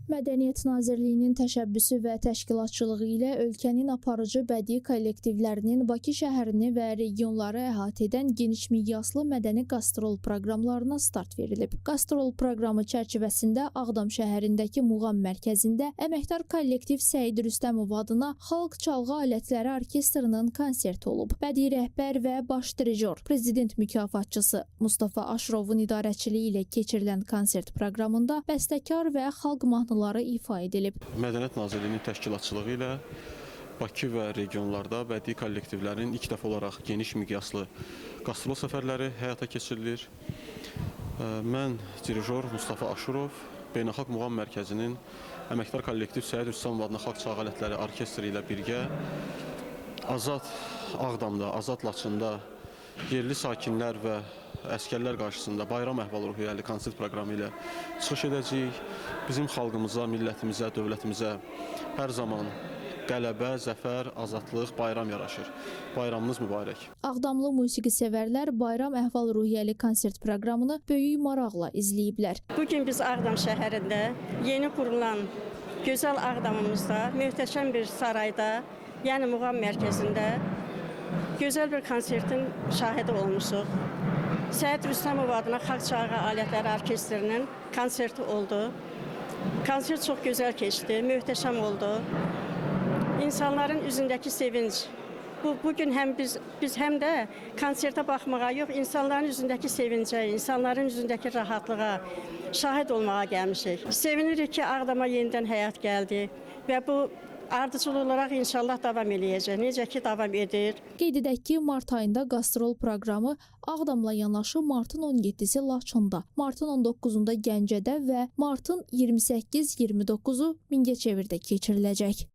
Mədəniyyət Nazirliyinin təşəbbüsü və təşkilatçılığı ilə ölkənin aparıcı bədii kollektivlərinin Bakı şəhərini və regionları əhatə edən geniş miqyaslı mədəni qastrol proqramlarına start verilib. Qastrol proqramı çərçivəsində Ağdam şəhərindəki Muğam mərkəzində əməkdar kollektiv Səid Rüstəmov adına Xalq Çalğı Alətləri Orkestrinin konserti olub. Bədii rəhbər və baş dirijor, prezident mükafatçısı Mustafa Aşrovun idarəçiliyi ilə keçirilən konsert proqramında bəstəkar və xalq mahnıları ifa edilib. Mədəniyyət Nazirliyinin təşkilatçılığı ilə Bakı və regionlarda bədii kollektivlərin ilk dəfə olaraq geniş miqyaslı qastrol səfərləri həyata keçirilir. Mən dirijor Mustafa Aşurov, Beynəlxalq Muğam Mərkəzinin əməkdar kollektiv Səid Rüstəmov adına Xalq Çalğı Alətləri Orkestri ilə birgə Azad Ağdamda, Azad Laçında yerli sakinlər və əskərlər qarşısında bayram əhval-ruhiyyəli konsert proqramı ilə çıxış edəcəyik. Bizim xalqımıza, millətimizə, dövlətimizə hər zaman qələbə, zəfər, azadlıq, bayram yaraşır. Bayramınız mübarək. Ağdamlı musiqi sevərlər bayram əhval-ruhiyyəli konsert proqramını böyük maraqla izləyiblər. Bugün biz Ağdam şəhərində yeni qurulan gözəl Ağdamımızda, möhtəşəm bir sarayda, yəni Muğam mərkəzində gözəl bir konsertin şahidi olmuşuq. Səid Rüstəmov adına Xalq Çalğı Alətləri Orkestrinin konserti oldu. Konsert çox gözəl keçdi, möhtəşəm oldu. İnsanların üzündəki sevinç. Bugün biz həm də konsertə baxmağa yox, insanların üzündəki sevincə, insanların üzündəki rahatlığa şahid olmağa gəlmişik. Sevinirik ki, Ağdama yenidən həyat gəldi və bu ardıcıl olaraq inşallah davam eləyəcək. Necə ki, davam edir. Qeyd edək ki, mart ayında qastrol proqramı Ağdamla yanaşı martın 17-si Laçında, martın 19-unda Gəncədə və martın 28-29-u Mingəçevirdə keçiriləcək.